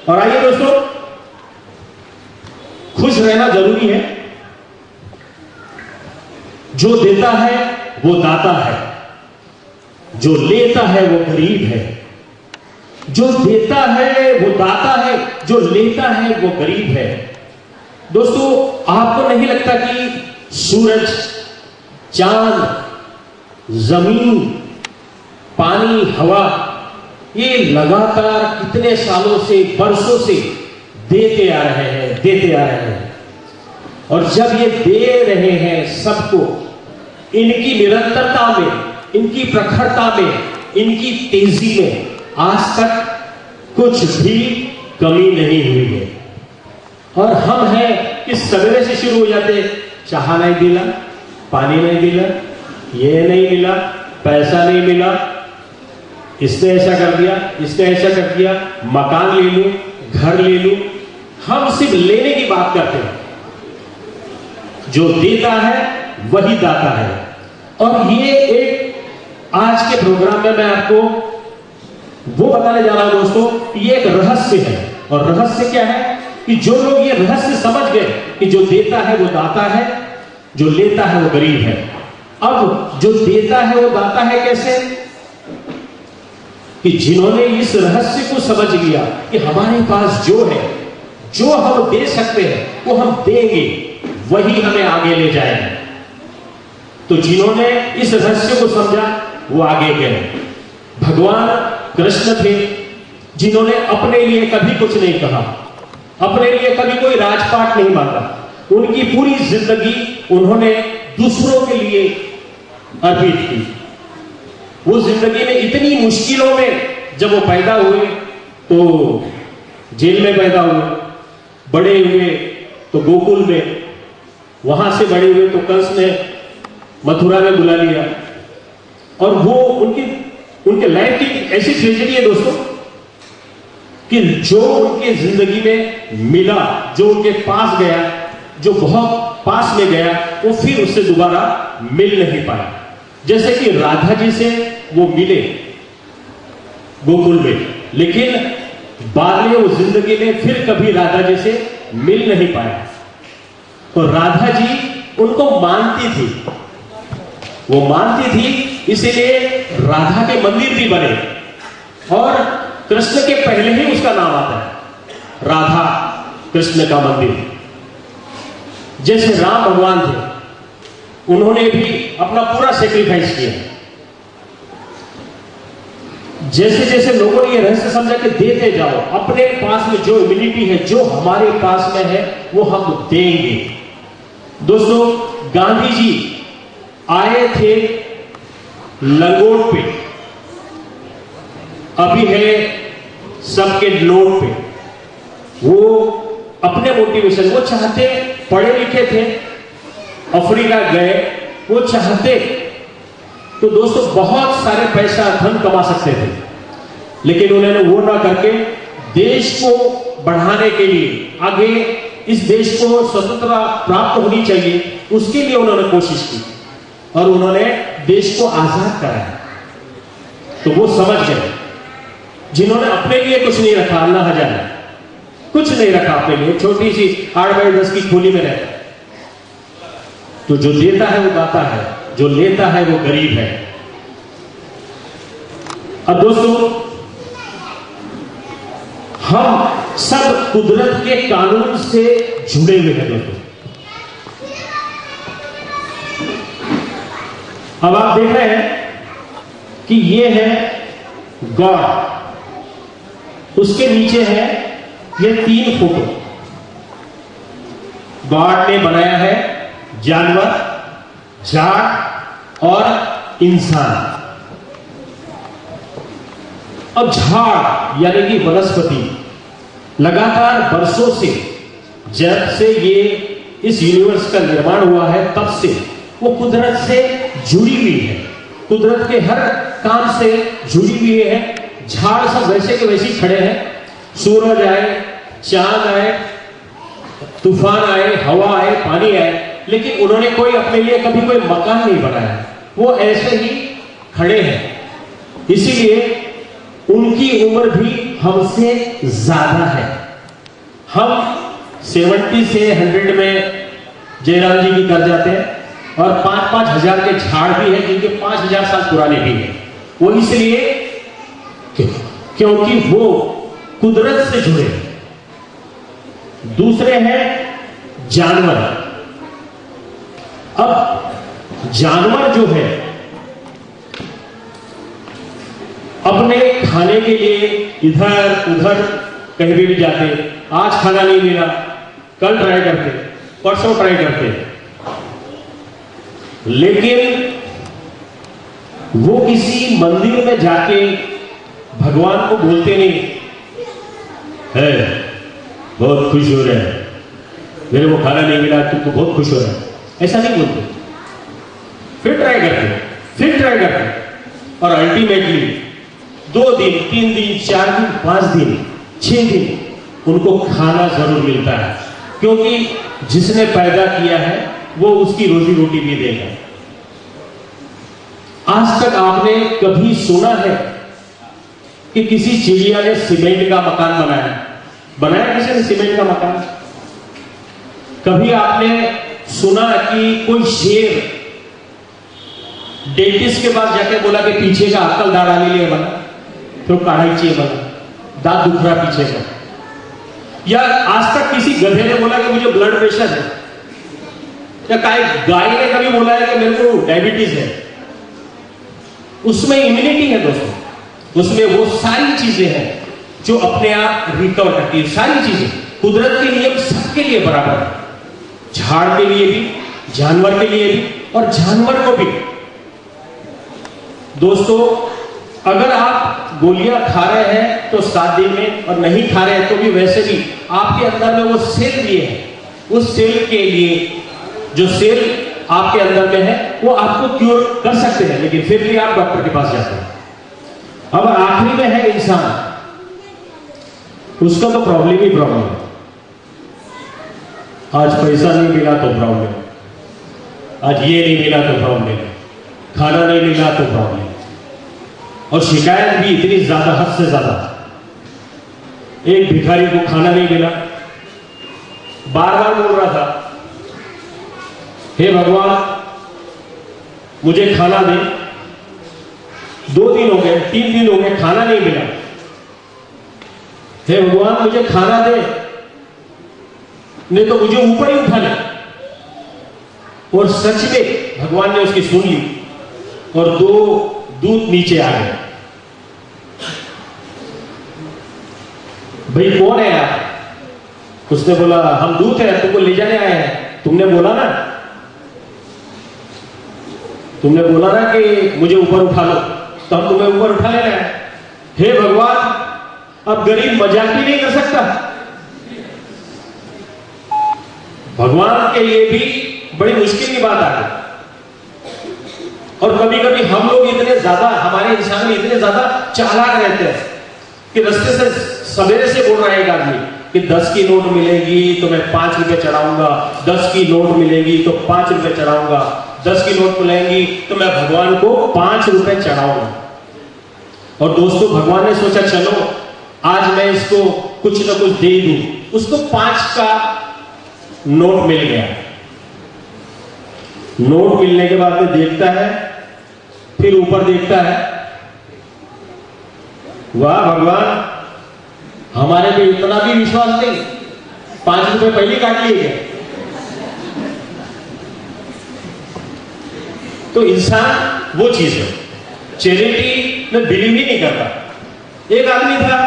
और आइए दोस्तों, खुश रहना जरूरी है। जो देता है वो दाता है, जो लेता है वो गरीब है। जो देता है वो दाता है, जो लेता है वो गरीब है। दोस्तों, आपको नहीं लगता कि सूरज, चांद, जमीन, पानी, हवा, ये लगातार कितने सालों से, वर्षों से देते आ रहे हैं। और जब ये दे रहे हैं सबको, इनकी निरंतरता में, इनकी प्रखरता में, इनकी तेजी में आज तक कुछ भी कमी नहीं हुई है। और हम हैं कि सवेरे से शुरू हो जाते, चाह नहीं मिला, पानी नहीं मिला, ये नहीं मिला, पैसा नहीं मिला, इसने ऐसा कर दिया, इसने ऐसा कर दिया, मकान ले लूं, घर ले लूं। हम सिर्फ लेने की बात करते हैं। जो देता है वही दाता है। और ये एक आज के प्रोग्राम में मैं आपको वो बताने जा रहा हूं दोस्तों, ये एक रहस्य है। और रहस्य क्या है कि जो लोग ये रहस्य समझ गए कि जो देता है वो दाता है, जो लेता है वो गरीब है। अब जो देता है वो दाता है कैसे? कि जिन्होंने इस रहस्य को समझ लिया कि हमारे पास जो है, जो हम दे सकते हैं वो हम देंगे, वही हमें आगे ले जाएगा। तो जिन्होंने इस रहस्य को समझा वो आगे गए। भगवान कृष्ण थे जिन्होंने अपने लिए कभी कुछ नहीं कहा, अपने लिए कभी कोई राजपाट नहीं मांगा। उनकी पूरी जिंदगी उन्होंने दूसरों के लिए अर्पित की। वो जिंदगी में इतनी मुश्किलों में, जब वो पैदा हुए तो जेल में पैदा हुए, बड़े हुए तो गोकुल में, वहां से बड़े हुए तो कंस ने मथुरा में बुला लिया। और वो उनके लाइफ की ऐसी ट्रेजेडी है दोस्तों कि जो उनके जिंदगी में मिला, जो उनके पास गया, जो बहुत पास में गया, वो फिर उससे दोबारा मिल नहीं पाया। जैसे कि राधा जी से वो मिले गोकुल में, लेकिन बाद में वो जिंदगी में फिर कभी राधा जी से मिल नहीं पाया। तो राधा जी उनको मानती थी, वो मानती थी, इसीलिए राधा के मंदिर भी बने। और कृष्ण के पहले ही उसका नाम आता है, राधा कृष्ण का मंदिर। जैसे राम भगवान थे, उन्होंने भी अपना पूरा सेक्रीफाइस किया। जैसे जैसे लोगों ने ये रहस्य समझा कि देते जाओ, अपने पास में जो इम्यूनिटी है, जो हमारे पास में है, वो हम देंगे। दोस्तों, गांधी जी आए थे लंगोट पे, अभी है सबके नोट पे। वो अपने मोटिवेशन, वो चाहते, पढ़े लिखे थे, अफ्रीका गए, वो चाहते तो दोस्तों बहुत सारे पैसा, धन कमा सकते थे। लेकिन उन्होंने वो ना करके देश को बढ़ाने के लिए, आगे इस देश को स्वतंत्रता प्राप्त होनी चाहिए, उसके लिए उन्होंने कोशिश की और उन्होंने देश को आजाद कराया। तो वो समझ गए, जिन्होंने अपने लिए कुछ नहीं रखा, अल्लाह जाने, कुछ नहीं रखा अपने लिए, छोटी सी 8x10 की खोली में रहता। तो जो देता है वो दाता है, जो लेता है वो गरीब है। अब दोस्तों, हम सब कुदरत के कानून से जुड़े हुए हैं दोस्तों। अब आप देख रहे हैं कि ये है गॉड, उसके नीचे है ये 3 फोटो। गॉड ने बनाया है जानवर, झाड़ और इंसान। अब झाड़ यानी कि वनस्पति लगातार वर्षों से, जब से ये इस यूनिवर्स का निर्माण हुआ है, तब से वो कुदरत से जुड़ी हुई है, कुदरत के हर काम से जुड़ी हुई है। झाड़ सब वैसे के वैसे खड़े हैं, सूरज आए, चांद आए, तूफान आए, हवा आए, पानी आए, लेकिन उन्होंने कोई अपने लिए कभी कोई मकान नहीं बनाया, वो ऐसे ही खड़े हैं। इसीलिए उनकी उम्र भी हमसे ज्यादा है। हम 70 से 100 में जयराम जी की कर जाते हैं और 5-5 हजार के झाड़ भी हैं जिनके 5000 साल पुराने भी हैं। वो इसलिए क्योंकि वो कुदरत से जुड़े। दूसरे हैं जानवर। अब जानवर जो है अपने खाने के लिए इधर उधर कहीं भी जाते, आज खाना नहीं मिला कल ट्राई करते, परसों ट्राई करते, लेकिन वो किसी मंदिर में जाके भगवान को बोलते नहीं है बहुत खुश हो रहे हैं, मेरे को खाना नहीं मिला तुमको बहुत खुश हो रहा है, ऐसा नहीं बोलते। फिर ट्राई करते, फिर ट्राई करते और अल्टीमेटली 2 दिन 3 दिन 4 दिन 5 दिन 6 दिन उनको खाना जरूर मिलता है, क्योंकि जिसने पैदा किया है वो उसकी रोजी रोटी भी देगा। आज तक आपने कभी सुना है कि किसी चिड़िया ने सीमेंट का मकान बनाया किसी ने सीमेंट का मकान? कभी आपने सुना कि कोई शेर डेंटिस्ट के पास जाके बोला कि पीछे का अक्ल दाढ़ आने लिए बना, तो कढ़ाई चाहिए बना, दांत दुख रहा पीछे का? या आज तक किसी गधे ने बोला कि मुझे ब्लड प्रेशर है? या गाय ने कभी बोला है कि मेरे को डायबिटीज है? उसमें इम्यूनिटी है दोस्तों, उसमें वो सारी चीजें हैं जो अपने आप रिकवर करती है। सारी चीजें कुदरत के नियम सबके लिए बराबर है, झाड़ के लिए भी, जानवर के लिए भी और जानवर को भी। दोस्तों अगर आप गोलियां खा रहे हैं तो 7 दिन में, और नहीं खा रहे हैं तो भी वैसे भी आपके अंदर में वो सेल लिए है, उस सेल के लिए जो सेल आपके अंदर में है वो आपको क्योर कर सकते हैं, लेकिन फिर भी आप डॉक्टर के पास जाते हैं। अब आखिरी में है इंसान, उसका तो प्रॉब्लम ही प्रॉब्लम है। आज पैसा नहीं मिला तो प्रॉब्लम, आज ये नहीं मिला तो प्रॉब्लम, खाना नहीं मिला तो प्रॉब्लम, और शिकायत भी इतनी ज्यादा, हद से ज्यादा। एक भिखारी को खाना नहीं मिला, बार बार बोल रहा था हे भगवान मुझे खाना दे। 2 दिन हो गए, 3 दिन हो गए, खाना नहीं मिला। हे भगवान मुझे खाना दे, नहीं तो मुझे ऊपर ही उठा ले। और सच में भगवान ने उसकी सुन ली और 2 दूत नीचे आ गए। भाई कौन है आप? उसने बोला हम दूत हैं, तुमको ले जाने आए हैं। तुमने बोला ना कि मुझे ऊपर उठा लो, तो हम तुम्हें ऊपर उठा ले रहे हैं। हे भगवान अब गरीब मजाक भी नहीं कर सकता। भगवान के लिए भी बड़ी मुश्किल की बात आ गई। और कभी कभी हम लोग इतने ज्यादा, हमारे इंसान में इतने ज्यादा चालाक रहते हैं कि रास्ते से सवेरे से बोल रहा है एक आदमी कि 10 की नोट मिलेगी तो मैं 5 रुपए चढ़ाऊंगा, 10 की नोट मिलेगी तो 5 रुपए चढ़ाऊंगा, 10 की नोट मिलेंगी तो मैं भगवान को 5 रुपए चढ़ाऊंगा। और दोस्तों भगवान ने सोचा चलो आज मैं इसको कुछ ना कुछ दे दूं। उसको 5 का नोट मिल गया। नोट मिलने के बाद में देखता है, फिर ऊपर देखता है, वाह भगवान हमारे पे इतना भी विश्वास नहीं, 5 रुपए पहले काट लिए गए। तो इंसान वो चीज है, चैरिटी में बिलीव ही नहीं करता। एक आदमी था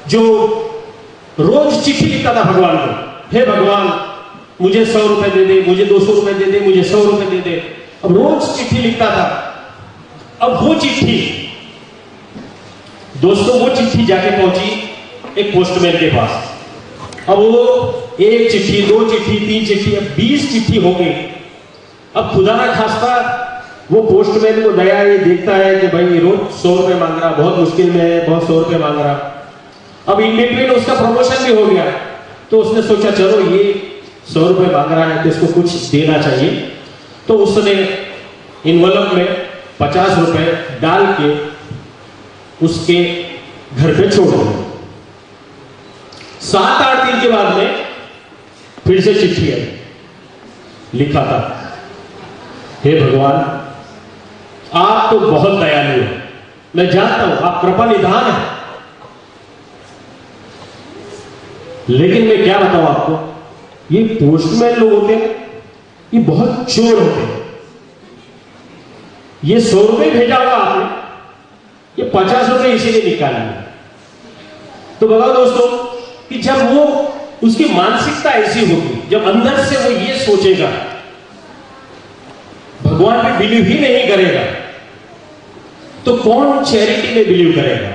जो रोज चिट्ठी लिखता था भगवान को, हे भगवान मुझे 100 रुपए दे दे, मुझे 200 रुपए दे दे, मुझे 100 रुपए दे दे। अब रोज चिट्ठी लिखता था। अब वो चिट्ठी दोस्तों, वो चिट्ठी जाके पहुंची एक पोस्टमैन के पास। अब वो 1 चिट्ठी, 2 चिट्ठी, 3 चिट्ठी, अब 20 चिट्ठी हो गई। अब खुदा ना खास्ता वो पोस्टमैन को दया ये देखता है कि भाई रोज 100 रुपए मांग रहा, बहुत मुश्किल में है, बहुत 100 रुपए मांग रहा। अब इन बिटवीन उसका प्रमोशन भी हो गया, तो उसने सोचा चलो ये 100 रुपए मांग रहा है तो इसको कुछ देना चाहिए। तो उसने इन्वेलप में 50 रुपए डाल के उसके घर पे छोड़ दिया। 7-8 दिन के बाद में फिर से चिट्ठी आई, लिखा था, हे भगवान, आप तो बहुत दयालु हैं, मैं जानता हूं आप कृपा निधान है, लेकिन मैं क्या बताऊं आपको, ये पोस्टमैन लोग होते हैं, ये बहुत चोर होते हैं। ये 100 रुपए भेजा होगा आपने, ये 50 रुपए इसीलिए निकालिए। तो बताओ दोस्तों कि जब वो, उसकी मानसिकता ऐसी होगी, जब अंदर से वो ये सोचेगा, भगवान पे बिलीव ही नहीं करेगा, तो कौन चैरिटी में बिलीव करेगा?